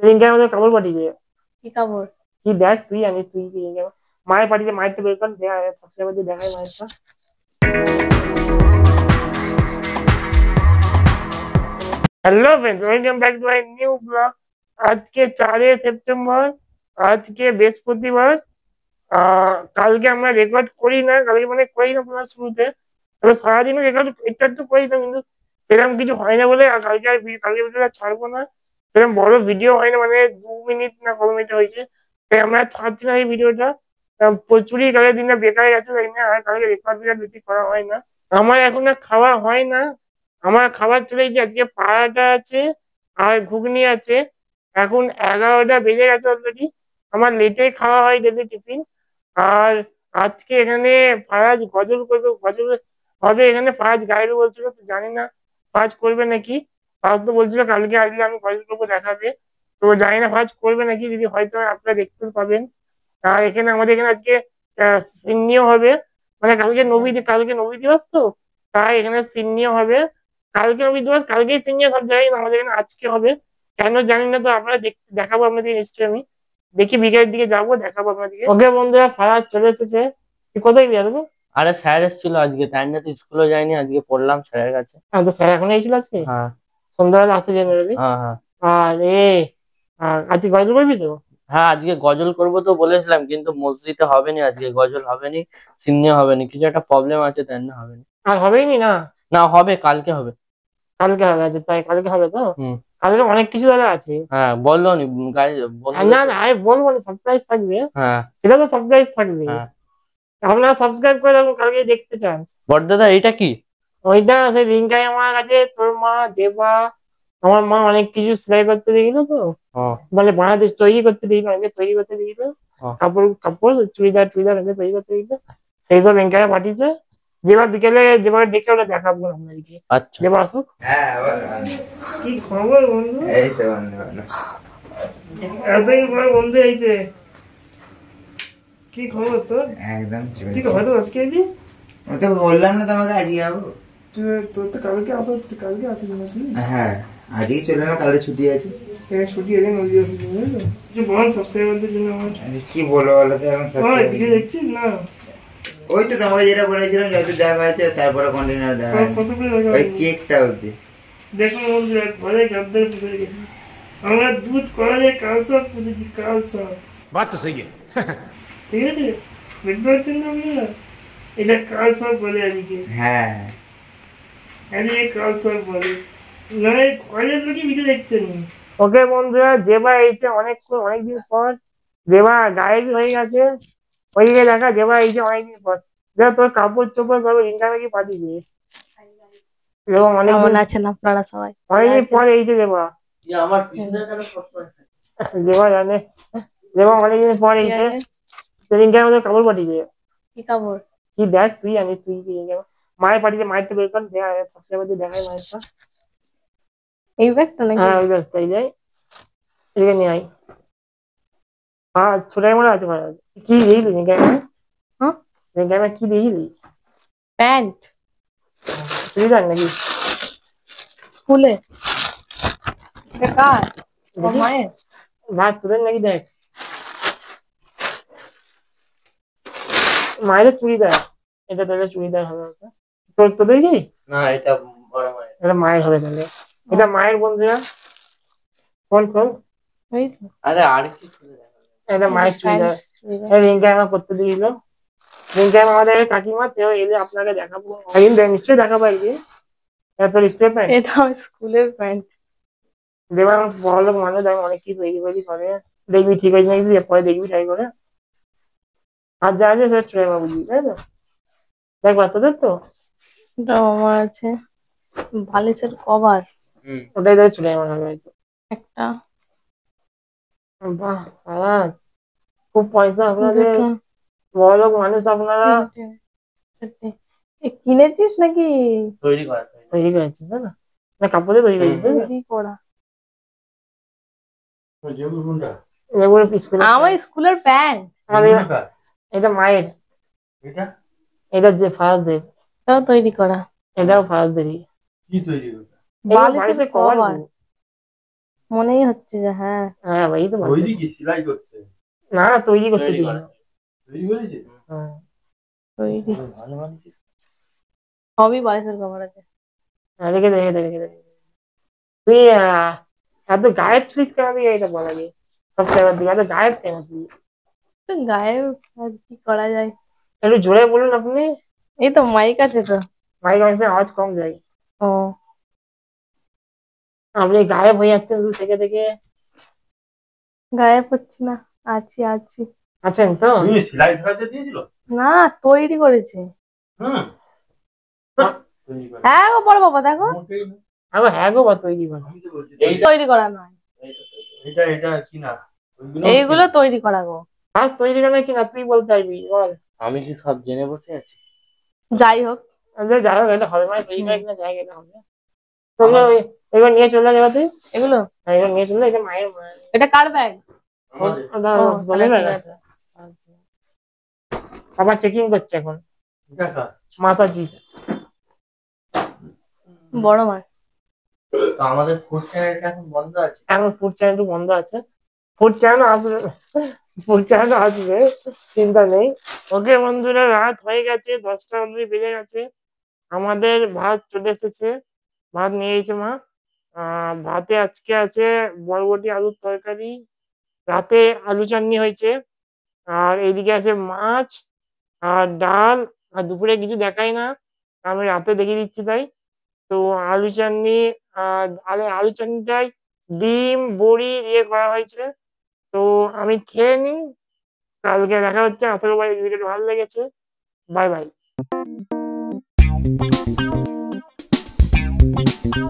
রিঙ্কার মধ্যে কাপড় পাঠিয়েছে। কি কাপড়? কি দেখ, তুই জানিস, তুই কি মায়ের পাঠিয়েছে, মায়ের তো বের কর, সাবস্ক্রাইবার দিয়ে দেখাই মায়েরটা। Hello friends, welcome back to my new blog. আজকে 4 সেপ্টেম্বর, আজকে বৃহস্পতিবার। কালকে আমরা রেকর্ড করি না, কালকে মানে করি না পুরো শুরুতে, তবে সারাদিনও রেকর্ড একটু একটু করি না, কিন্তু সেরকম কিছু হয় না বলে কালকে আর কালকে ভিডিওটা ছাড়বো না। সেরকম বড় ভিডিও হয় না, মানে 2 মিনিট না কত মিনিট হয়েছে, তাই আমরা ছাড়ছি না এই ভিডিওটা। প্রচুরই কালকের দিনটা বেকার গেছে, তাই না আর কালকে রেকর্ড বেশি করা হয় না। আমার এখন আর খাওয়া হয় না, আমার খাবার চলে গিয়ে আজকে পাড়াটা আছে আর ঘুগনি আছে। এখন 11টা বেজে গেছে অলরেডি, আমার লেটে খাওয়া হয় ডেলি টিফিন। আর আজকে এখানে ফারাজ গজল করবে, গজল হবে এখানে, ফারাজ গাইবে বলছিল, তো জানি না ফারাজ করবে নাকি। ফারাজ তো বলছিল কালকে আসলে আমি গজল করবো, দেখাবে। তো জানি না ফারাজ করবে নাকি, যদি হয়তো আপনারা দেখতে পাবেন। আর এখানে আমাদের এখানে আজকে সিন্নিও হবে, মানে কালকে নবী দিবস তো, তাই এখানে সিন্নিও হবে। কালকে নবী দিবস, কালকেই সিন্নিও সব জায়গায়, আমাদের এখানে আজকে হবে। কেন জানি না, তো আপনারা দেখাবো আপনাদের নিশ্চয়ই, আমি দেখি বিকেলের দিকে যাবো, দেখাবো আপনাদেরকে। ওকে বন্ধুরা, ফারাজ চলে এসেছে। তুই কোথায় গিয়ে আসবো? আরে স্যার এসেছিল আজকে, তাই না তো স্কুলে যায়নি, আজকে পড়লাম স্যারের কাছে। তো স্যার এখন এসেছিল আজকে? হ্যাঁ সন্ধ্যাবেলা আসে জেনারেলি। হ্যাঁ হ্যাঁ। আর আজকে গজল করবি তো? হ্যাঁ আজকে গজল করবো তো বলেছিলাম, কিন্তু মসজিদে হবে নি, আজকে গজল হবে নি, সিন্নি হবে নি, কিছু একটা প্রবলেম আছে, তাই না হবে নি। আর হবেই নি না? না হবে, কালকে হবে। কালকে হবে? আচ্ছা তাই, কালকে হবে তো? হুম। কালকে অনেক কিছু দাদা আছে। হ্যাঁ বললো নি না না, আমি বলবো না, সারপ্রাইজ থাকবে। হ্যাঁ সেটা তো সারপ্রাইজ থাকবে। হ্যাঁ। আপনারা সাবস্ক্রাইব করে রাখুন, কালকে দেখতে চান। বড়দাদা এইটা কি? ওইটা সেই লিঙ্কটাই আমার কাছে, তোর মা দেবা, আমার মা অনেক কিছু সেলাই করতে দিয়েছিল তো, ও মানে বানাতে তৈরি করতে দিয়েছিল, অনেকে তৈরি করতে দিয়েছিল, ও। কাপড় কাপড় চুড়িদার টুড়িদার অনেকে তৈরি করতে দিয়েছিল, সেই সব লিঙ্কটা পাঠিয়েছে। যেবার বিকেলে যেবার দেখে ওটা দেখাবো আপনাদেরকে। আচ্ছা। যেবার আসুক। হ্যাঁ কি খবর বন্ধু? এই তো বন্ধু ভালো। এতদিন পরে বন্ধু এইছে, কি খবর তোর? একদম ঠিক হয়তো আজকে এলি। আমি তো বললাম না তোমাকে আজকে যাবো। তোর তো কালকে আসা, কালকে আসিস নাকি? হ্যাঁ আজকেই চলে না, কালকে ছুটি আছে। ছুটি এলে নদী আসিস, বুঝলি? কিছু বল সাবস্ক্রাইবারদের জন্য আমার। আরে কি বলো বলো তো, এখন ভিডিও দেখছিস না? ওই তো তোমাকে যেটা বলেছিলাম, যত দেখা আছে তারপরে কন্টিনিউ দেখা হয়। কত করে দেখা ওই কেকটা অবধি। দেখুন বন্ধু, ঘরে গাদ্দার পুজো গেছি আমরা, দুধ করালে কাল সব পুজেছি, কাল সব। बात तो सही है। ঠিক আছে, বুঝতে পারছেন না আপনারা? এটা কাল সব বলে আজকে, হ্যাঁ আজকে কাল সব বলে, নয় কলেজ লোকই ভিডিও দেখছেন। ওকে বন্ধুরা, যেবা এইছে অনেকদিন পর, যেবা গায়েবী হয়ে গেছে। ওইদিকে দেখা, যেবা এইছে অনেকদিন পর। দেখ তোর কাপড় চোপড় সব ইনকামে কি পাঠিয়েছে, এবং কেমন আছেন আপনারা সবাই? অনেকদিন পর এইছে যেবা। আমার পিছনে কেন সবসময় যেবা জানে, যেবা অনেকদিন পর ঠিক এইছে, আছে। সেদিনকার মধ্যে কাপড় পাঠিয়েছে। কি কাপড়? কি দেখ, তুই জানিস, তুই কি মায়ের পাঠিয়েছে, মায়ের তো বের কর, সাবস্ক্রাইবার দিয়ে দেখাই মায়েরটা। এই ব্যাগটা নাকি? হ্যাঁ ওই ব্যবস্থায় যাই, এদিকে নিয়ে আয়। ছোটাই মনে আছে মায়ের, কি দিয়েছিলি নিকামে? হ্যাঁ, নিকামে কি দিয়েছিলি? প্যান্ট। চুড়িদার নাকি? স্কুলে। এটা কার? দেখি মায়ের। ভাত তোদের নাকি, দেখ মায়ের চুড়িদার, এটা তাহলে চুড়িদার হবে। তোদের কি? না এটা বড় মায়ের। এটা মায়ের হবে তাহলে, এটা মায়ের। বন্ধুরা ফোন খোল। ওই তো। আরে আর কি এটা মায়ের চুড়িদার, রিঙ্কা আমার করতে দিয়েছিল। রিঙ্কা আমাদের কাকিমা, তেও এলে আপনাকে দেখাবো একদিন, নিশ্চয়ই দেখাবো একদিন। তোর স্কুলের প্যান্ট? এটা আমার স্কুলের প্যান্ট। দেবা আমার বড় লোক মানুষ, আমি অনেক কিছু তৈরি করে, দেখবি ঠিক হয়েছে নাকি, পরে দেখবি ট্রাই করে। আর যা আছে সেটা ট্রাই বুঝবি, তাই তো? দেখ বাচ্চাদের তো এটা আমার আছে বালিশের কভার ওটাই ধরে চলে আমার হবে হয়তো। একটা, বাহ আজ খুব পয়সা আপনাদের, দুটো, বড় লোক মানুষ আপনারা। তিনটে, চারটে। এ কিনেছিস নাকি? তৈরি করা তৈরি করেছিস তাই না? না কাপড়ে তৈরি করেছিস তাই না? তৈরি করা। এগুলো স্কুলের আমার স্কুলের প্যান্ট। এটা মায়ের, এটা এটা যে ফারাজের, এটাও তৈরি করা। এটাও ফারাজেরই। কি তৈরি করবে? বালিশের কভার। মনেই হচ্ছে যে হ্যাঁ হ্যাঁ ভাই, এই তো ভালো। তৈরি কি সেলাই করছে? না, তৈরি করতে তৈরি দিই করা। না। তৈরি করেছে? হ্যাঁ। তৈরি ভালো বানিয়েছিস। সবই বালিশের কভার আছে। হ্যাঁ, রেখে দে, রেখে দে, রেখে দে। তুই এত গায়েব ছিলিস কেন তুই, এটা বল আগে। সব জায়গার দিকে এত গায়েব কেন তুই? তো গায়ে আর কি করা যায়। একটু জোরে বলুন আপনি। এই তো মাইক আছে তো। মাইক অনেক সময় আওয়াজ কম যায়। ও আপনি গায়েব হয়ে যাচ্ছেন দূর থেকে থেকে। গায়ে পড়ছি না, আছি আছি। আছেন তো? তুমি সেলাই ধরাতে দিয়েছিল? না, তৈরি করেছে। হুম। তৈরি করে। হ্যাঁ গো বড় বাবা, দেখো মোটেই না। আবার হ্যাঁ গো, বা তৈরি করে। আমি তো বলছি এই তৈরি করা নয়, এটা কি না? এইগুলো তৈরি করা গো। ফার্স্ট তৈরি করে কিনা তুই বলতে পারবি, বল। আমি কি সব জেনে বসে আছি? যাই হোক, যাই হোক, এটা হবে মানে তৈরি করে কিনা জায়গা, এটা হবে। তো আমার- এবার নিয়ে চলে যাবে তুই। এগুলো হ্যাঁ, এবার নিয়ে চলে, এটা মায়ের এটা কার ব্যাগ? আমাদের ওটা ও বলে তাহলে না। ঠিক আছে। আবার চেকিং করছে এখন দেখা। মাতাজি। বড় মার। তো আমাদের ফুড চ্যানেলটা এখন বন্ধ আছে। এখন ফুড চ্যানেল বন্ধ আছে। ফুড চ্যানেল আসবে, ফুড চ্যানেল আসবে, চিন্তা নেই। ওকে বন্ধুরা, রাত হয়ে গেছে, 10টা অলরেডি বেজে গেছে। আমাদের ভাত চলে এসেছে। ভাত নিয়ে এসেছে মা। ভাতে আজকে আছে বরবটি আলুর তরকারি, রাতে আলু চাটনি হয়েছে, আর এইদিকে আছে মাছ আর ডাল। আর দুপুরে কিছু দেখাই না, আমি রাতে দেখিয়ে দিচ্ছি তাই। তো আলু চাটনি, আলু চাটনিটাই ডিম বড়ি দিয়ে করা হয়েছে। তো আমি খেয়ে নিই, কালকে দেখা হচ্ছে। আশা করি ভিডিওটা ভালো লেগেছে। Bye bye.